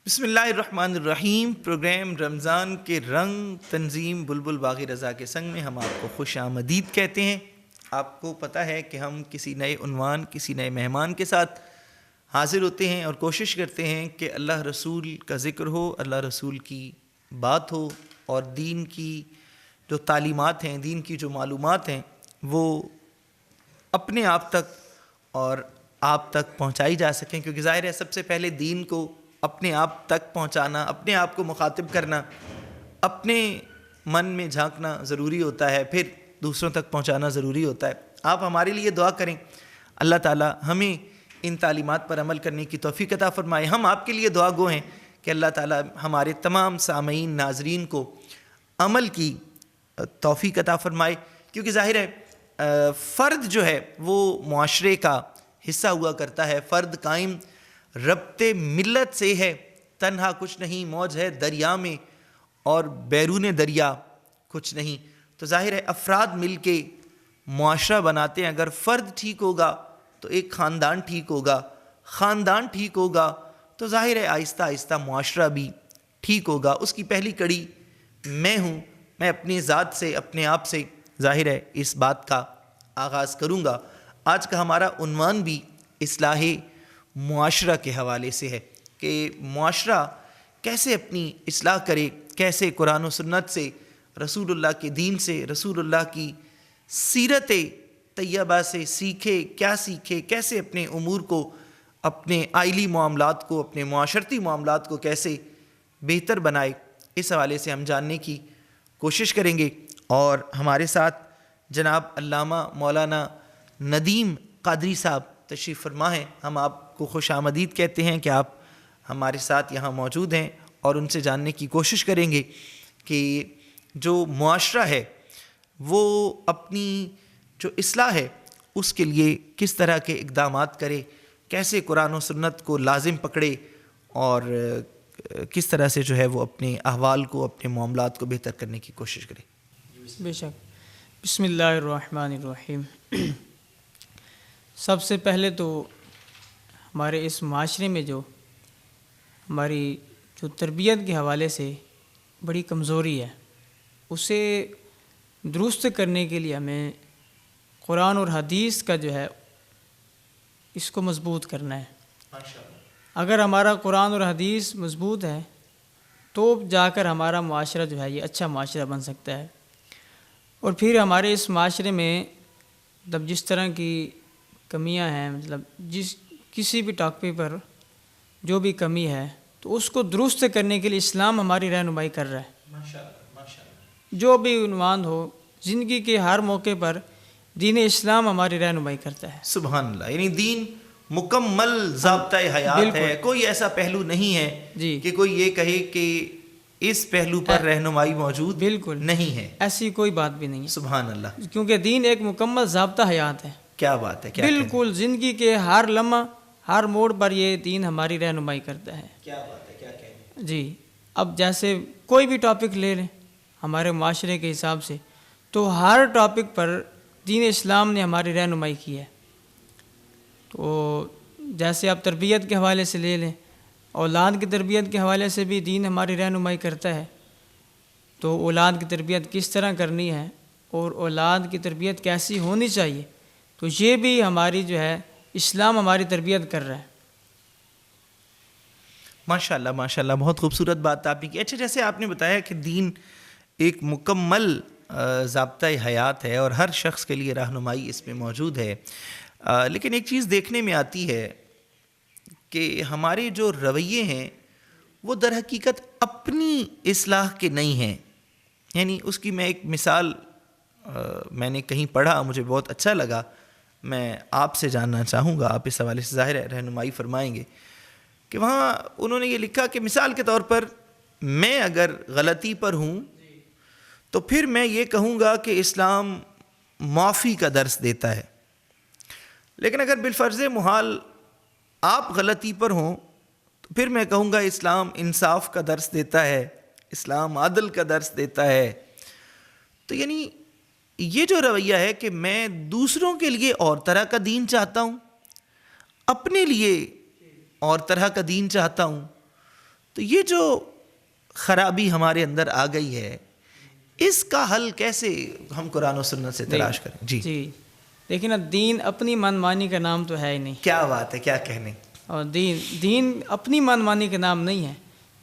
بسم اللہ الرحمن الرحیم۔ پروگرام رمضان کے رنگ تنظیم بلبل باغی رضا کے سنگ میں ہم آپ کو خوش آمدید کہتے ہیں۔ آپ کو پتہ ہے کہ ہم کسی نئے عنوان، کسی نئے مہمان کے ساتھ حاضر ہوتے ہیں اور کوشش کرتے ہیں کہ اللہ رسول کا ذکر ہو، اللہ رسول کی بات ہو اور دین کی جو تعلیمات ہیں، دین کی جو معلومات ہیں وہ اپنے آپ تک اور آپ تک پہنچائی جا سکیں، کیونکہ ظاہر ہے سب سے پہلے دین کو اپنے آپ تک پہنچانا، اپنے آپ کو مخاطب کرنا، اپنے من میں جھانکنا ضروری ہوتا ہے، پھر دوسروں تک پہنچانا ضروری ہوتا ہے۔ آپ ہمارے لیے دعا کریں، اللہ تعالی ہمیں ان تعلیمات پر عمل کرنے کی توفیق عطا فرمائے۔ ہم آپ کے لیے دعا گو ہیں کہ اللہ تعالی ہمارے تمام سامعین، ناظرین کو عمل کی توفیق عطا فرمائے، کیونکہ ظاہر ہے فرد جو ہے وہ معاشرے کا حصہ ہوا کرتا ہے۔ فرد قائم ربط ملت سے ہے، تنہا کچھ نہیں، موج ہے دریا میں اور بیرون دریا کچھ نہیں۔ تو ظاہر ہے افراد مل کے معاشرہ بناتے ہیں۔ اگر فرد ٹھیک ہوگا تو ایک خاندان ٹھیک ہوگا، خاندان ٹھیک ہوگا تو ظاہر ہے آہستہ آہستہ معاشرہ بھی ٹھیک ہوگا۔ اس کی پہلی کڑی میں ہوں۔ میں اپنی ذات سے، اپنے آپ سے ظاہر ہے اس بات کا آغاز کروں گا۔ آج کا ہمارا عنوان بھی اصلاح معاشرہ کے حوالے سے ہے کہ معاشرہ کیسے اپنی اصلاح کرے، کیسے قرآن و سنت سے، رسول اللہ کے دین سے، رسول اللہ کی سیرت طیبہ سے سیکھے، کیا سیکھے، کیسے اپنے امور کو، اپنے آئلی معاملات کو، اپنے معاشرتی معاملات کو کیسے بہتر بنائے۔ اس حوالے سے ہم جاننے کی کوشش کریں گے، اور ہمارے ساتھ جناب علامہ مولانا ندیم قادری صاحب تشریف فرما ہیں۔ ہم آپ کو خوش آمدید کہتے ہیں کہ آپ ہمارے ساتھ یہاں موجود ہیں، اور ان سے جاننے کی کوشش کریں گے کہ جو معاشرہ ہے وہ اپنی جو اصلاح ہے اس کے لیے کس طرح کے اقدامات کرے، کیسے قرآن و سنت کو لازم پکڑے، اور کس طرح سے جو ہے وہ اپنے احوال کو، اپنے معاملات کو بہتر کرنے کی کوشش کرے۔ بے شک۔ بسم اللہ الرحمن الرحیم۔ سب سے پہلے تو ہمارے اس معاشرے میں جو ہماری جو تربیت کے حوالے سے بڑی کمزوری ہے، اسے درست کرنے کے لیے ہمیں قرآن اور حدیث کا جو ہے اس کو مضبوط کرنا ہے۔ اگر ہمارا قرآن اور حدیث مضبوط ہے تو جا کر ہمارا معاشرہ جو ہے یہ اچھا معاشرہ بن سکتا ہے۔ اور پھر ہمارے اس معاشرے میں مطلب جس طرح کی کمیاں ہیں، مطلب کسی بھی ٹاپک پر جو بھی کمی ہے تو اس کو درست کرنے کے لیے اسلام ہماری رہنمائی کر رہا ہے۔ جو بھی عنوان ہو، زندگی کے ہر موقع پر دین اسلام ہماری رہنمائی کرتا ہے۔ سبحان اللہ، یعنی دین مکمل ضابطۂ حیات ہے۔ کوئی ایسا پہلو نہیں ہے کہ کوئی یہ کہے کہ اس پہلو پر رہنمائی موجود بالکل نہیں ہے، ایسی کوئی بات بھی نہیں ہے۔ سبحان اللہ، کیونکہ دین ایک مکمل ضابطہ حیات ہے۔ کیا بات ہے، کیا بالکل زندگی کے ہر لمحہ، ہر موڑ پر یہ دین ہماری رہنمائی کرتا ہے۔ کیا بات ہے، کیا کہنے۔ جی، اب جیسے کوئی بھی ٹاپک لے لیں ہمارے معاشرے کے حساب سے، تو ہر ٹاپک پر دین اسلام نے ہماری رہنمائی کی ہے۔ تو جیسے آپ تربیت کے حوالے سے لے لیں، اولاد کی تربیت کے حوالے سے بھی دین ہماری رہنمائی کرتا ہے۔ تو اولاد کی تربیت کس طرح کرنی ہے اور اولاد کی تربیت کیسی ہونی چاہیے، تو یہ بھی ہماری جو ہے اسلام ہماری تربیت کر رہا ہے۔ ماشاءاللہ ماشاءاللہ، بہت خوبصورت بات آپ نے کی۔ اچھا، جیسے آپ نے بتایا کہ دین ایک مکمل ضابطۂ حیات ہے اور ہر شخص کے لیے رہنمائی اس میں موجود ہے، لیکن ایک چیز دیکھنے میں آتی ہے کہ ہمارے جو رویے ہیں وہ در حقیقت اپنی اصلاح کے نہیں ہیں۔ یعنی اس کی میں ایک مثال میں نے کہیں پڑھا، مجھے بہت اچھا لگا، میں آپ سے جاننا چاہوں گا، آپ اس حوالے سے ظاہر ہے رہنمائی فرمائیں گے کہ وہاں انہوں نے یہ لکھا کہ مثال کے طور پر میں اگر غلطی پر ہوں تو پھر میں یہ کہوں گا کہ اسلام معافی کا درس دیتا ہے، لیکن اگر بالفرض محال آپ غلطی پر ہوں تو پھر میں کہوں گا اسلام انصاف کا درس دیتا ہے، اسلام عدل کا درس دیتا ہے۔ تو یعنی یہ جو رویہ ہے کہ میں دوسروں کے لیے اور طرح کا دین چاہتا ہوں، اپنے لیے اور طرح کا دین چاہتا ہوں، تو یہ جو خرابی ہمارے اندر آ گئی ہے اس کا حل کیسے ہم قرآن و سنت سے تلاش کریں؟ جی دیکھیں نا، دین اپنی من مانی کا نام تو ہے ہی نہیں. کیا بات ہے، کیا کہنے. اور دین اپنی من مانی کا نام نہیں ہے،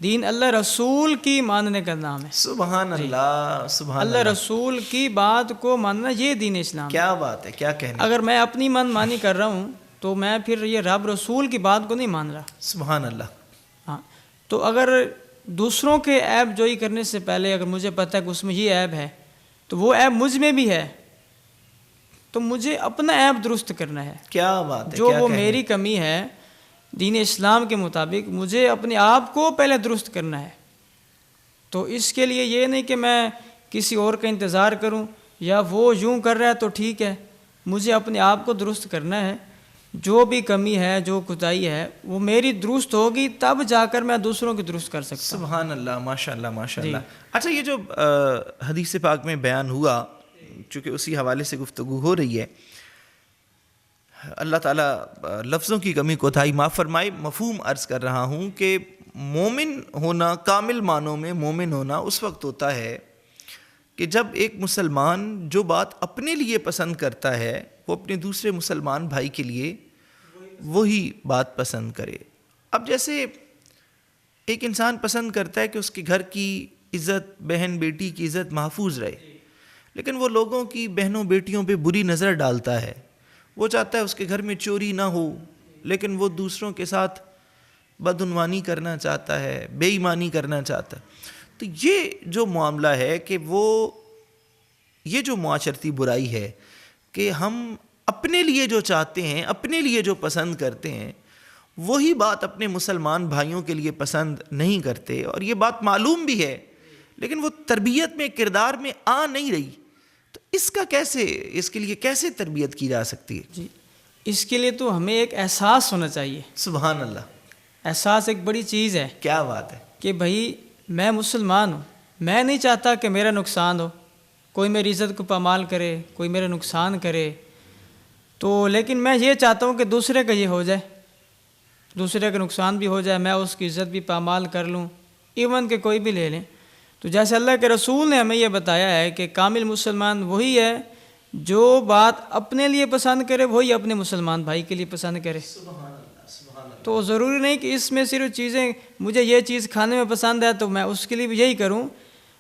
دین اللہ رسول کی ماننے کا نام ہے. سبحان اللہ، سبحان اللہ رسول کی بات کو ماننا، یہ دین اسلام. کیا بات ہے، کیا کہنے. اگر میں اپنی من مانی کر رہا ہوں تو میں پھر یہ رب رسول کی بات کو نہیں مان رہا. سبحان اللہ. ہاں، تو اگر دوسروں کے عیب جوئی کرنے سے پہلے اگر مجھے پتہ ہے کہ اس میں یہ عیب ہے تو وہ عیب مجھ میں بھی ہے، تو مجھے اپنا عیب درست کرنا ہے. کیا بات ہے. جو وہ میری کمی ہے دین اسلام کے مطابق مجھے اپنے آپ کو پہلے درست کرنا ہے. تو اس کے لیے یہ نہیں کہ میں کسی اور کا انتظار کروں یا وہ یوں کر رہا ہے تو ٹھیک ہے، مجھے اپنے آپ کو درست کرنا ہے. جو بھی کمی ہے، جو کوتاہی ہے، وہ میری درست ہوگی تب جا کر میں دوسروں کی درست کر سکتا ہوں. سبحان اللہ، ماشاء اللہ، ماشاء اللہ. اچھا، یہ جو حدیث پاک میں بیان ہوا، چونکہ اسی حوالے سے گفتگو ہو رہی ہے، اللہ تعالیٰ لفظوں کی کمی کوتاہی معاف فرمائے. مفہوم عرض کر رہا ہوں کہ مومن ہونا، کامل معنوں میں مومن ہونا اس وقت ہوتا ہے کہ جب ایک مسلمان جو بات اپنے لیے پسند کرتا ہے وہ اپنے دوسرے مسلمان بھائی کے لیے وہی بات پسند کرے. اب جیسے ایک انسان پسند کرتا ہے کہ اس کے گھر کی عزت، بہن بیٹی کی عزت محفوظ رہے، لیکن وہ لوگوں کی بہنوں بیٹیوں پہ بری نظر ڈالتا ہے. وہ چاہتا ہے اس کے گھر میں چوری نہ ہو، لیکن وہ دوسروں کے ساتھ بدعنوانی کرنا چاہتا ہے، بے ایمانی کرنا چاہتا ہے. تو یہ جو معاملہ ہے کہ یہ جو معاشرتی برائی ہے کہ ہم اپنے لیے جو چاہتے ہیں، اپنے لیے جو پسند کرتے ہیں، وہی بات اپنے مسلمان بھائیوں کے لیے پسند نہیں کرتے. اور یہ بات معلوم بھی ہے لیکن وہ تربیت میں، کردار میں آ نہیں رہی. تو اس کے لیے کیسے تربیت کی جا سکتی ہے؟ جی، اس کے لیے تو ہمیں ایک احساس ہونا چاہیے. سبحان اللہ. احساس ایک بڑی چیز ہے. کیا بات ہے. کہ بھائی میں مسلمان ہوں، میں نہیں چاہتا کہ میرا نقصان ہو، کوئی میری عزت کو پامال کرے، کوئی میرا نقصان کرے. تو لیکن میں یہ چاہتا ہوں کہ دوسرے کا یہ ہو جائے، دوسرے کا نقصان بھی ہو جائے، میں اس کی عزت بھی پامال کر لوں، ایون کہ کوئی بھی لے لیں. تو جیسے اللہ کے رسول نے ہمیں یہ بتایا ہے کہ کامل مسلمان وہی ہے جو بات اپنے لیے پسند کرے، وہی اپنے مسلمان بھائی کے لیے پسند کرے. تو ضروری نہیں کہ اس میں صرف چیزیں، مجھے یہ چیز کھانے میں پسند ہے تو میں اس کے لیے بھی یہی کروں.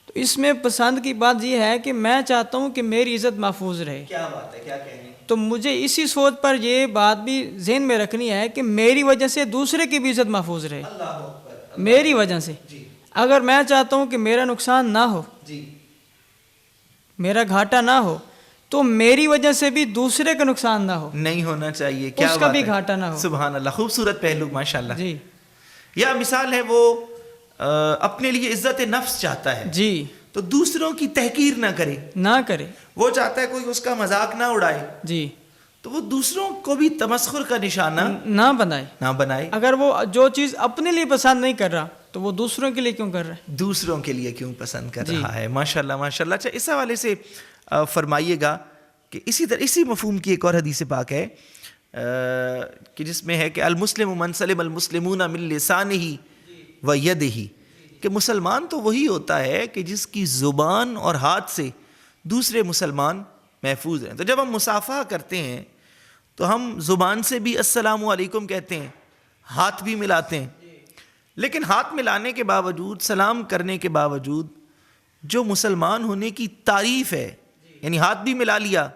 تو اس میں پسند کی بات یہ ہے کہ میں چاہتا ہوں کہ میری عزت محفوظ رہے. کیا بات ہے، کیا کہنے. تو مجھے اسی سوچ پر یہ بات بھی ذہن میں رکھنی ہے کہ میری وجہ سے دوسرے کی بھی عزت محفوظ رہے. میری وجہ سے اگر میں چاہتا ہوں کہ میرا نقصان نہ ہو، میرا گھاٹا نہ ہو، تو میری وجہ سے بھی دوسرے کا نقصان نہ ہو، نہیں ہونا چاہیے. کیا اس کا بھی گھاٹا نہ ہو. سبحان اللہ. خوبصورت پہلو، ماشاءاللہ. جی. یا مثال ہے وہ اپنے لیے عزت نفس چاہتا ہے، جی، تو دوسروں کی تحقیر نہ کرے. وہ چاہتا ہے کوئی اس کا مذاق نہ اڑائے. جی. تو وہ دوسروں کو بھی تمسخر کا نشانہ نہ بنائے. اگر وہ جو چیز اپنے لیے پسند نہیں کر رہا تو وہ دوسروں کے لیے کیوں کر رہا ہے؟ دوسروں کے لیے کیوں پسند کر رہا ہے. ماشاءاللہ، ماشاءاللہ. اچھا، اس حوالے سے فرمائیے گا کہ اسی مفہوم کی ایک اور حدیث پاک ہے کہ جس میں ہے کہ المسلم من سلم المسلمون من لسانہ و یدہ، کہ مسلمان تو وہی ہوتا ہے کہ جس کی زبان اور ہاتھ سے دوسرے مسلمان محفوظ رہیں. تو جب ہم مصافحہ کرتے ہیں تو ہم زبان سے بھی السلام علیکم کہتے ہیں، ہاتھ بھی ملاتے ہیں، لیکن ہاتھ ملانے کے باوجود، سلام کرنے کے باوجود جو مسلمان ہونے کی تعریف ہے، یعنی ہاتھ بھی ملا لیا،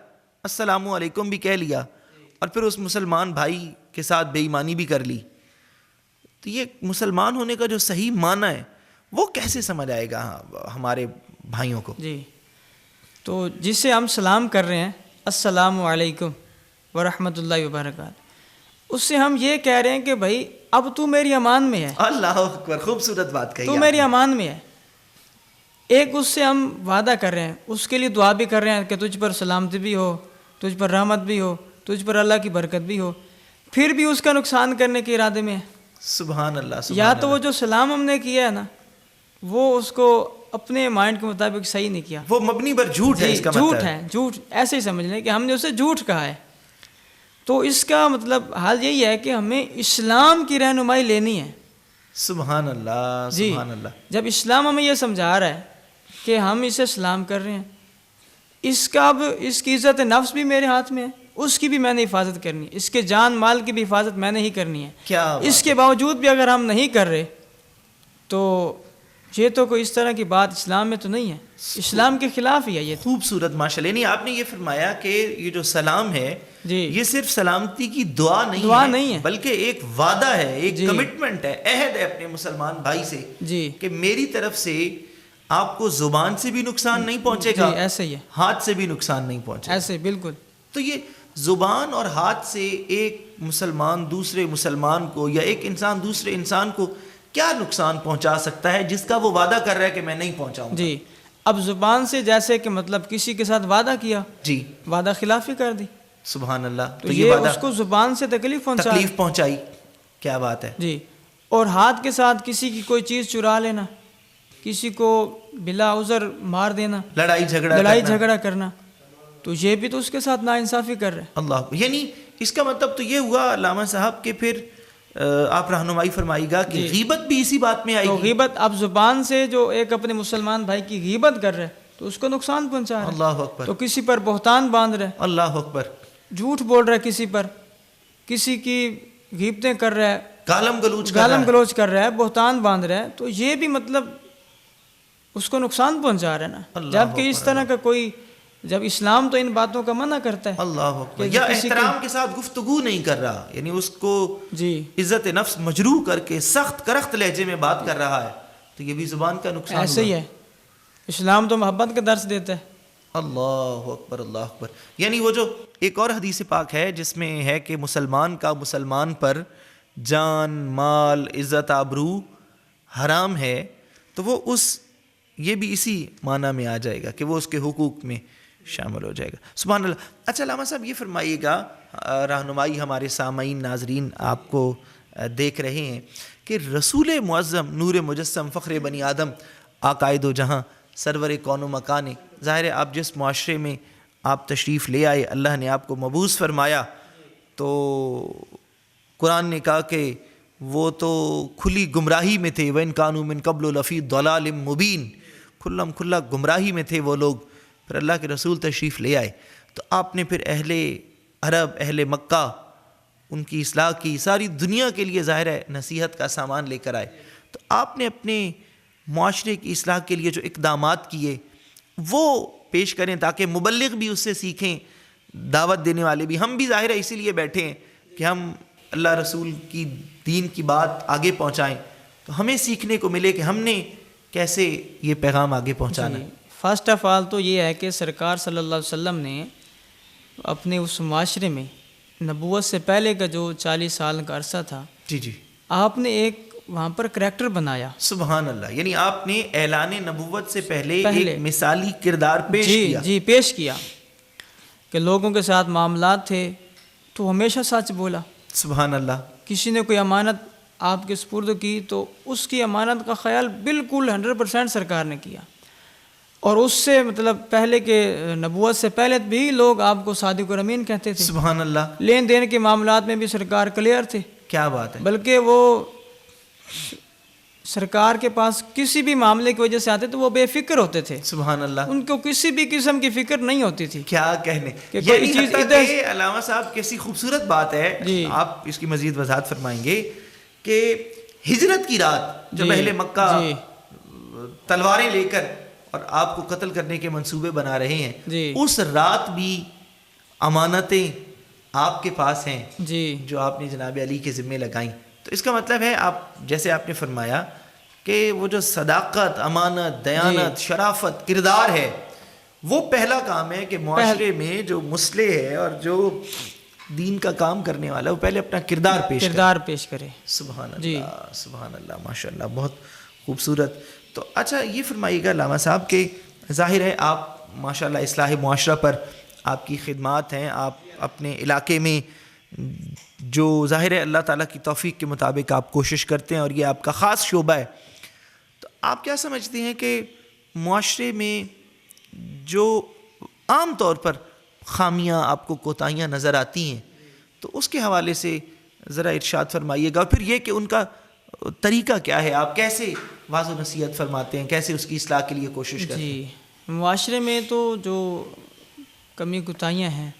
السلام علیکم بھی کہہ لیا، اور پھر اس مسلمان بھائی کے ساتھ بے ایمانی بھی کر لی، تو یہ مسلمان ہونے کا جو صحیح معنی ہے وہ کیسے سمجھ آئے گا ہمارے بھائیوں کو؟ جی. تو جس سے ہم سلام کر رہے ہیں السلام علیکم ورحمۃ اللہ وبرکاتہ، اس سے ہم یہ کہہ رہے ہیں کہ بھائی اب تو میری امان میں ہے. اللہ اکبر. خوبصورت بات کہی. تو میری امان میں ہے. ایک اس سے ہم وعدہ کر رہے ہیں، اس کے لیے دعا بھی کر رہے ہیں کہ تجھ پر سلامتی بھی ہو، تجھ پر رحمت بھی ہو، تجھ پر اللہ کی برکت بھی ہو، پھر بھی اس کا نقصان کرنے کے ارادے میں ہے. سبحان اللہ. یا تو وہ جو سلام ہم نے کیا ہے نا، وہ اس کو اپنے مائنڈ کے مطابق صحیح نہیں کیا، وہ مبنی پر جھوٹ ہے. اس کا جھوٹ ہے، جھوٹ ایسے ہی سمجھ لیں کہ ہم نے اسے جھوٹ کہا ہے. تو اس کا مطلب حال یہی ہے کہ ہمیں اسلام کی رہنمائی لینی ہے. سبحان اللہ جی سبحان اللہ. جب اسلام ہمیں یہ سمجھا رہا ہے کہ ہم اسے سلام کر رہے ہیں، اس کا اب اس کی عزت نفس بھی میرے ہاتھ میں ہے، اس کی بھی میں نے حفاظت کرنی ہے، اس کے جان مال کی بھی حفاظت میں نے ہی کرنی ہے. کیا اس کے باوجود بھی اگر ہم نہیں کر رہے تو یہ تو کوئی اس طرح کی بات اسلام میں تو نہیں ہے، اسلام کے خلاف ہی ہے یہ. خوبصورت ماشاء اللہ. یعنی آپ نے یہ فرمایا کہ یہ جو سلام ہے جی یہ صرف سلامتی کی دعا نہیں ہے بلکہ ایک وعدہ ہے، ایک جی کمٹمنٹ ہے، عہد ہے اپنے مسلمان بھائی سے جی کہ میری طرف سے آپ کو زبان سے بھی نقصان نہیں پہنچے گا، جی ایسے ہی ہے، ہاتھ سے بھی نقصان نہیں پہنچے گا. ایسے بالکل. تو یہ زبان اور ہاتھ سے ایک مسلمان دوسرے مسلمان کو یا ایک انسان دوسرے انسان کو کیا نقصان پہنچا سکتا ہے جس کا وہ وعدہ کر رہا ہے کہ میں نہیں پہنچاؤں گا؟ جی اب زبان سے جیسے کہ مطلب کسی کے ساتھ وعدہ کیا، جی وعدہ خلافی کر دی، سبحان اللہ. تو یہ اس کو زبان سے تکلیف پہنچائی. کیا بات ہے. جی اور ہاتھ کے ساتھ کسی کی کوئی چیز چرا لینا، کسی کو بلا عذر مار دینا، لڑائی جھگڑا کرنا، تو یہ بھی تو اس کے ساتھ ناانصافی کر رہے. اللہ. یعنی اس کا مطلب تو یہ ہوا علامہ صاحب کہ پھر آپ رہنمائی فرمائیے گا کہ غیبت بھی اسی بات میں آئے تو گی. غیبت اب زبان سے جو ایک اپنے مسلمان بھائی کی غیبت کر رہے تو اس کو نقصان پہنچا رہا ہے. اللہ اکبر. تو کسی پر بہتان باندھ رہے، اللہ اکبر. جھوٹ بول رہا ہے کسی پر، کسی کی غیبتیں کر رہا ہے، گالم گلوچ کر رہا ہے، بہتان باندھ رہا ہے، تو یہ بھی مطلب اس کو نقصان پہنچا رہا ہے نا. جبکہ اس طرح کا کوئی، جب اسلام تو ان باتوں کا منع کرتا ہے. اللہ اکبر. یا احترام کے ساتھ گفتگو نہیں کر رہا، یعنی اس کو جی عزت نفس مجروح کر کے سخت کرخت لہجے میں بات کر رہا ہے، تو یہ بھی زبان کا نقصان ایسے ہی ہے. اسلام تو محبت کا درس دیتا ہے. اللہ اکبر اللہ اکبر. یعنی وہ جو ایک اور حدیث پاک ہے جس میں ہے کہ مسلمان کا مسلمان پر جان مال عزت آبرو حرام ہے، تو وہ یہ بھی اسی معنی میں آ جائے گا کہ وہ اس کے حقوق میں شامل ہو جائے گا. سبحان اللہ. اچھا علامہ صاحب یہ فرمائیے گا، رہنمائی ہمارے سامعین ناظرین آپ کو دیکھ رہے ہیں کہ رسول معظم نور مجسم فخر بنی آدم عقائد و جہاں سرور کون و مکان، ظاہر ہے آپ جس معاشرے میں آپ تشریف لے آئے، اللہ نے آپ کو مبعوث فرمایا، تو قرآن نے کہا کہ وہ تو کھلی گمراہی میں تھے. وَإِن كَانُوا مِن قَبْلُ لَفِي ضَلَالٍ مُبِينٍ. کھلا گمراہی میں تھے وہ لوگ. پھر اللہ کے رسول تشریف لے آئے تو آپ نے پھر اہل عرب اہل مکہ ان کی اصلاح کی، ساری دنیا کے لیے ظاہر ہے نصیحت کا سامان لے کر آئے. تو آپ نے اپنے معاشرے کی اصلاح کے لیے جو اقدامات کیے وہ پیش کریں تاکہ مبلغ بھی اس سے سیکھیں، دعوت دینے والے بھی. ہم بھی ظاہر ہے اسی لیے بیٹھے ہیں کہ ہم اللہ رسول کی دین کی بات آگے پہنچائیں، تو ہمیں سیکھنے کو ملے کہ ہم نے کیسے یہ پیغام آگے پہنچانا ہے. فرسٹ آف آل تو یہ ہے کہ سرکار صلی اللہ علیہ وسلم نے اپنے اس معاشرے میں نبوت سے پہلے کا جو 40 سال کا عرصہ تھا، جی آپ نے ایک وہاں پر کریکٹر بنایا. سبحان اللہ. یعنی آپ نے اعلان نبوت سے پہلے ایک مثالی کردار پیش کیا. جی پیش کیا کہ لوگوں کے ساتھ معاملات تھے تو ہمیشہ سچ بولا. سبحان اللہ. کسی نے کوئی امانت آپ کے سپرد کی تو اس کی امانت کا خیال بالکل 100% سرکار نے کیا. اور اس سے مطلب پہلے کے نبوت سے پہلے بھی لوگ آپ کو صادق و امین کہتے تھے. سبحان اللہ. لین دین کے معاملات میں بھی سرکار کلیئر تھے. کیا بات ہے. بلکہ وہ سرکار کے پاس کسی بھی معاملے کی وجہ سے آتے تو وہ بے فکر ہوتے تھے. سبحان اللہ. ان کو کسی بھی قسم کی فکر نہیں ہوتی تھی. کیا کہنے. یعنی چیز ادھر علامہ صاحب کیسی خوبصورت بات ہے. آپ اس کی مزید وضاحت فرمائیں گے کہ ہجرت کی رات جب اہل مکہ تلواریں لے کر اور آپ کو قتل کرنے کے منصوبے بنا رہے ہیں، اس رات بھی امانتیں آپ کے پاس ہیں جو آپ نے جناب علی کے ذمے لگائیں. تو اس کا مطلب ہے آپ جیسے آپ نے فرمایا کہ وہ جو صداقت امانت دیانت شرافت کردار ہے وہ پہلا کام ہے کہ معاشرے میں جو مصلح ہے اور جو دین کا کام کرنے والا وہ پہلے اپنا کردار پیش کرے. سبحان اللہ سبحان اللہ ماشاء اللہ بہت خوبصورت. تو اچھا یہ فرمائیے گا علامہ صاحب کہ ظاہر ہے آپ ماشاء اللہ اصلاح معاشرہ پر آپ کی خدمات ہیں، آپ اپنے علاقے میں جو ظاہر ہے اللہ تعالیٰ کی توفیق کے مطابق آپ کوشش کرتے ہیں اور یہ آپ کا خاص شعبہ ہے. تو آپ کیا سمجھتے ہیں کہ معاشرے میں جو عام طور پر خامیاں آپ کو کوتاہیاں نظر آتی ہیں تو اس کے حوالے سے ذرا ارشاد فرمائیے گا. پھر یہ کہ ان کا طریقہ کیا ہے؟ آپ کیسے واضح و نصیحت فرماتے ہیں، کیسے اس کی اصلاح کے لیے کوشش کرتے ہیں؟ جی، معاشرے میں تو جو کمی کوتاہیاں ہیں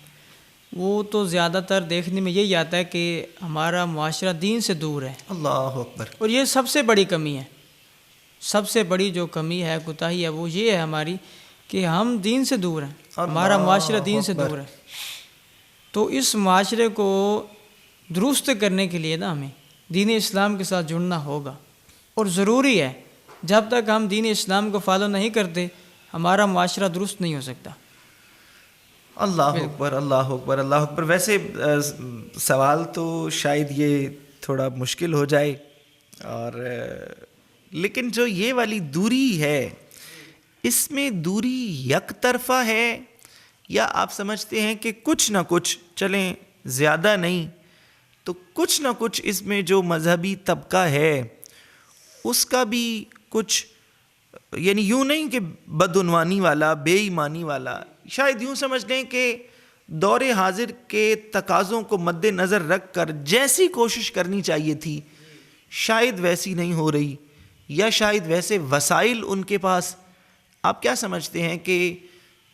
وہ تو زیادہ تر دیکھنے میں یہی آتا ہے کہ ہمارا معاشرہ دین سے دور ہے، اللہ اکبر، اور یہ سب سے بڑی کمی ہے. سب سے بڑی جو کمی ہے، کوتاہی ہے، وہ یہ ہے ہماری کہ ہم دین سے دور ہیں، ہمارا معاشرہ دین سے دور ہے. تو اس معاشرے کو درست کرنے کے لیے نا ہمیں دین اسلام کے ساتھ جڑنا ہوگا، اور ضروری ہے. جب تک ہم دین اسلام کو فالو نہیں کرتے ہمارا معاشرہ درست نہیں ہو سکتا. اللہ اکبر، اللہ اکبر، اللہ اکبر. ویسے سوال تو شاید یہ تھوڑا مشکل ہو جائے، اور لیکن جو یہ والی دوری ہے، اس میں دوری یک طرفہ ہے، یا آپ سمجھتے ہیں کہ کچھ نہ کچھ، چلیں زیادہ نہیں تو کچھ نہ کچھ اس میں جو مذہبی طبقہ ہے اس کا بھی کچھ، یعنی یوں نہیں کہ بدعنوانی والا، بے ایمانی والا، شاید یوں سمجھ لیں کہ دور حاضر کے تقاضوں کو مد نظر رکھ کر جیسی کوشش کرنی چاہیے تھی شاید ویسی نہیں ہو رہی، یا شاید ویسے وسائل ان کے پاس. آپ کیا سمجھتے ہیں کہ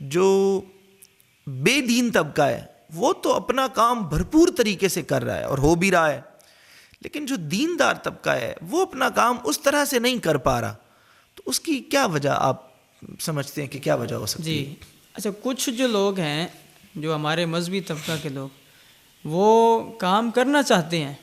جو بے دین طبقہ ہے وہ تو اپنا کام بھرپور طریقے سے کر رہا ہے اور ہو بھی رہا ہے، لیکن جو دیندار طبقہ ہے وہ اپنا کام اس طرح سے نہیں کر پا رہا، تو اس کی کیا وجہ آپ سمجھتے ہیں کہ کیا وجہ ہو سکتی ہے؟ جی اچھا، کچھ جو لوگ ہیں، جو ہمارے مذہبی طبقہ کے لوگ، وہ کام کرنا چاہتے ہیں،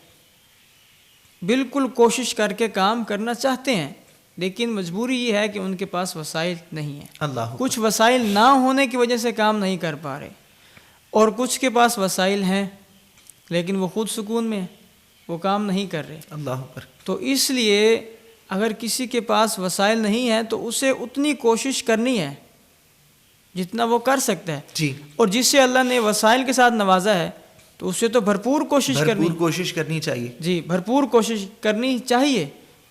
بالکل کوشش کر کے کام کرنا چاہتے ہیں، لیکن مجبوری یہ ہے کہ ان کے پاس وسائل نہیں ہیں. اللہ کچھ وسائل نہ ہونے کی وجہ سے کام نہیں کر پا رہے، اور کچھ کے پاس وسائل ہیں لیکن وہ خود سکون میں ہیں، وہ کام نہیں کر رہے. اللہ پر. تو اس لیے اگر کسی کے پاس وسائل نہیں ہیں تو اسے اتنی کوشش کرنی ہے جتنا وہ کر سکتا ہے. جی. اور جس سے اللہ نے وسائل کے ساتھ نوازا ہے تو اس سے تو بھرپور کوشش کرنی چاہیے. جی، بھرپور کوشش کرنی چاہیے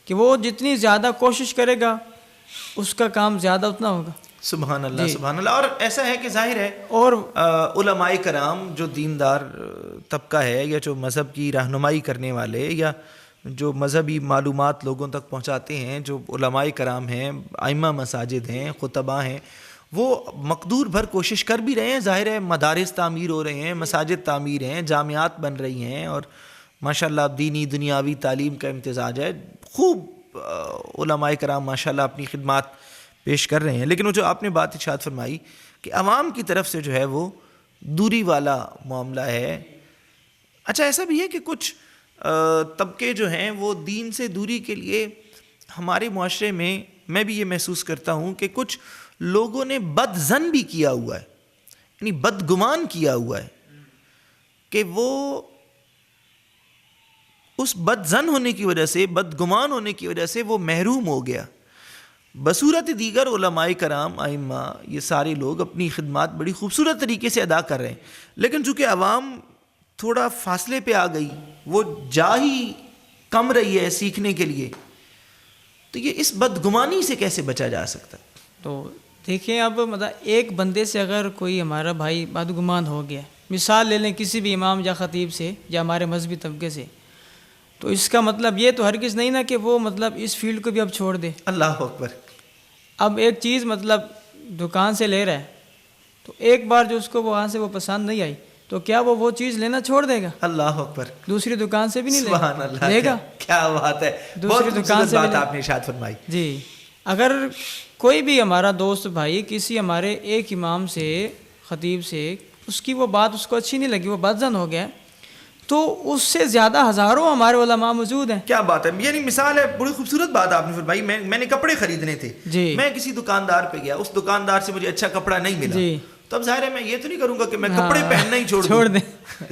کہ وہ جتنی زیادہ کوشش کرے گا اس کا کام زیادہ اتنا ہوگا. سبحان اللہ، سبحان اللہ. اور ایسا ہے کہ ظاہر ہے اور علماء کرام جو دیندار طبقہ ہے، یا جو مذہب کی رہنمائی کرنے والے، یا جو مذہبی معلومات لوگوں تک پہنچاتے ہیں، جو علماء کرام ہیں، ائمہ مساجد ہیں، خطباء ہیں، وہ مقدور بھر کوشش کر بھی رہے ہیں. ظاہر ہے مدارس تعمیر ہو رہے ہیں، مساجد تعمیر ہیں، جامعات بن رہی ہیں، اور ماشاءاللہ دینی دنیاوی تعلیم کا امتزاج ہے. خوب علماء کرام ماشاءاللہ اپنی خدمات پیش کر رہے ہیں. لیکن وہ جو آپ نے بات ارشاد فرمائی کہ عوام کی طرف سے جو ہے وہ دوری والا معاملہ ہے. اچھا، ایسا بھی ہے کہ کچھ طبقے جو ہیں وہ دین سے دوری کے لیے ہمارے معاشرے میں بھی یہ محسوس کرتا ہوں کہ کچھ لوگوں نے بد ظن بھی کیا ہوا ہے، یعنی بدگمان کیا ہوا ہے کہ وہ اس بد ظن ہونے کی وجہ سے، بدگمان ہونے کی وجہ سے وہ محروم ہو گیا. بصورت دیگر علماء کرام، ائمہ، یہ سارے لوگ اپنی خدمات بڑی خوبصورت طریقے سے ادا کر رہے ہیں، لیکن چونکہ عوام تھوڑا فاصلے پہ آ گئی، وہ جا ہی کم رہی ہے سیکھنے کے لیے، تو یہ اس بدگمانی سے کیسے بچا جا سکتا؟ تو دیکھیں، اب مطلب ایک بندے سے اگر کوئی ہمارا بھائی بدگمان ہو گیا، مثال لے لیں کسی بھی امام یا خطیب سے یا ہمارے مذہبی طبقے سے، تو اس کا مطلب یہ تو ہرگز نہیں نا کہ وہ مطلب اس فیلڈ کو بھی اب چھوڑ دے. اللہ اکبر. اب ایک چیز مطلب دکان سے لے رہا ہے تو ایک بار جو اس کو وہاں سے وہ پسند نہیں آئی تو کیا وہ چیز لینا چھوڑ دے گا؟ اللہ اکبر. دوسری دکان سے بھی نہیں سبحان اللہ، لے گا. کیا بات ہے، دوسری دکان سے بات آپ نے ارشاد فرمائی. جی، اگر کوئی بھی ہمارا دوست بھائی کسی ہمارے ایک امام سے، خطیب سے، اس کی وہ بات اس کو اچھی نہیں لگی، وہ بدظن ہو گیا، تو اس سے زیادہ ہزاروں ہمارے علماء موجود ہیں. کیا بات ہے، یعنی مثال ہے، بڑی خوبصورت بات آپ نے فرمائی. میں نے کپڑے خریدنے تھے، میں کسی دکاندار پہ گیا، اس دکاندار سے مجھے اچھا کپڑا نہیں ملا، تو اب ظاہر ہے میں یہ تو نہیں کروں گا کہ میں کپڑے پہننا ہی چھوڑ دیں.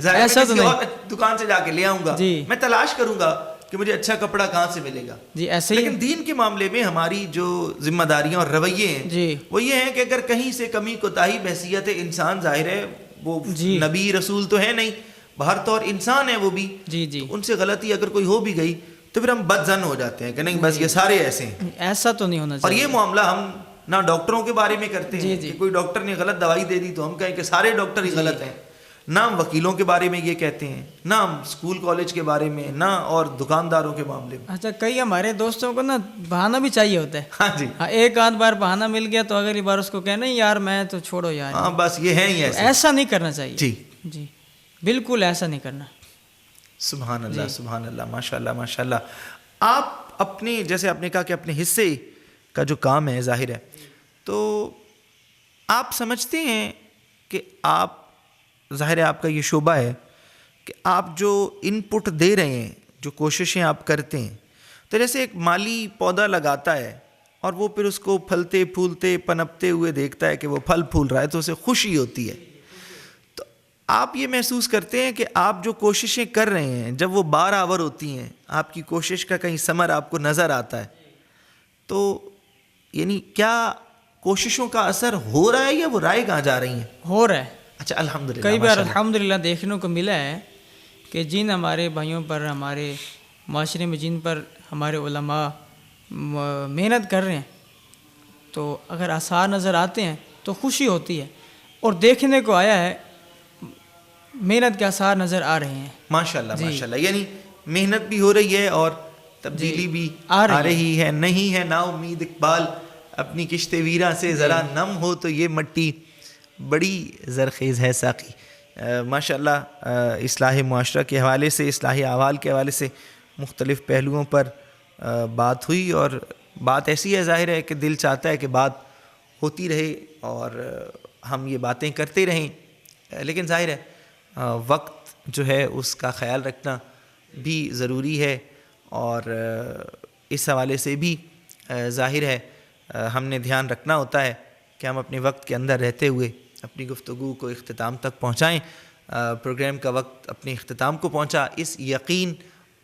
ایسا تو نہیں، دکان سے جا کے لے آؤں گا، میں تلاش کروں گا کہ مجھے اچھا کپڑا کہاں سے ملے گا. جی ایسے ہی. لیکن دین کے معاملے میں ہماری جو ذمہ داریاں اور رویے ہیں وہ یہ ہیں کہ اگر کہیں سے کمی کوتاہی بحیثیت انسان، ظاہر ہے وہ نبی رسول تو ہے نہیں، بہر طور انسان ہے وہ بھی، ان سے غلطی اگر کوئی ہو بھی گئی تو پھر ہم بدظن ہو جاتے ہیں کہ نہیں بس یہ سارے ایسے ہیں. ایسا تو نہیں ہونا چاہیے. اور یہ معاملہ ہم نہ ڈاکٹروں کے بارے میں کرتے ہیں کہ کوئی ڈاکٹر نے غلط دوائی دے دی تو ہم کہیں کہ سارے ڈاکٹر ہی غلط ہیں. نہ ہم وکیلوں کے بارے میں یہ کہتے ہیں، نہ ہم اسکول کالج کے بارے میں، نہ اور دکانداروں کے معاملے میں. اچھا، کئی ہمارے دوستوں کو نا بہانہ بھی چاہیے ہوتا ہے. ہاں جی، ہاں، ایک آدھ بار بہانہ مل گیا تو اگلی بار اس کو کہنا یار میں تو چھوڑو یار. ہاں بس یہ ہے ہی ایسے. ایسا نہیں کرنا چاہیے. جی جی بالکل ایسا نہیں کرنا. سبحان اللہ سبحان اللہ، ماشاء اللہ ماشاء اللہ. آپ اپنے جیسے آپ نے کہا کہ اپنے حصے کا جو کام ہے ظاہر ہے، تو آپ سمجھتے ہیں کہ آپ ظاہر ہے آپ کا یہ شعبہ ہے کہ آپ جو ان پٹ دے رہے ہیں، جو کوششیں آپ کرتے ہیں، تو جیسے ایک مالی پودا لگاتا ہے اور وہ پھر اس کو پھلتے پھولتے پنپتے ہوئے دیکھتا ہے کہ وہ پھل پھول رہا ہے تو اسے خوشی ہوتی ہے. تو آپ یہ محسوس کرتے ہیں کہ آپ جو کوششیں کر رہے ہیں جب وہ بار آور ہوتی ہیں، آپ کی کوشش کا کہیں ثمر آپ کو نظر آتا ہے، تو یعنی کیا کوششوں کا اثر ہو رہا ہے یا وہ رائے کہاں جا رہی ہیں؟ ہو رہا ہے. اچھا الحمدللہ. کئی بار الحمدللہ دیکھنے کو ملا ہے کہ جن ہمارے بھائیوں پر، ہمارے معاشرے میں جن پر ہمارے علماء محنت کر رہے ہیں، تو اگر آثار نظر آتے ہیں تو خوشی ہوتی ہے. اور دیکھنے کو آیا ہے محنت کے آثار نظر آ رہے ہیں. ماشاء اللہ ماشاء اللہ، یعنی محنت بھی ہو رہی ہے اور تبدیلی بھی آ رہی ہے. نہیں ہے نا امید اقبال اپنی کشت ویراں سے ذرا نم ہو تو یہ مٹی بڑی زرخیز ہے ساقی. ماشاء اللہ، اصلاح معاشرہ کے حوالے سے، اصلاح احوال کے حوالے سے مختلف پہلوؤں پر بات ہوئی، اور بات ایسی ہے ظاہر ہے کہ دل چاہتا ہے کہ بات ہوتی رہے اور ہم یہ باتیں کرتے رہیں، لیکن ظاہر ہے وقت جو ہے اس کا خیال رکھنا بھی ضروری ہے، اور اس حوالے سے بھی ظاہر ہے ہم نے دھیان رکھنا ہوتا ہے کہ ہم اپنے وقت کے اندر رہتے ہوئے اپنی گفتگو کو اختتام تک پہنچائیں. پروگرام کا وقت اپنے اختتام کو پہنچا اس یقین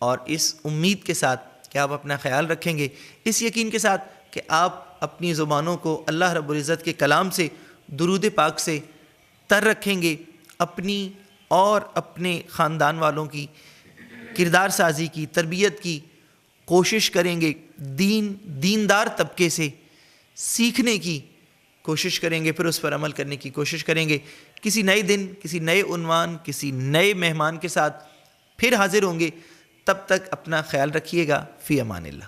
اور اس امید کے ساتھ کہ آپ اپنا خیال رکھیں گے، اس یقین کے ساتھ کہ آپ اپنی زبانوں کو اللہ رب العزت کے کلام سے، درود پاک سے تر رکھیں گے، اپنی اور اپنے خاندان والوں کی کردار سازی کی، تربیت کی کوشش کریں گے، دیندار طبقے سے سیکھنے کی کوشش کریں گے، پھر اس پر عمل کرنے کی کوشش کریں گے. کسی نئے دن، کسی نئے عنوان، کسی نئے مہمان کے ساتھ پھر حاضر ہوں گے. تب تک اپنا خیال رکھیے گا. فی امان اللہ.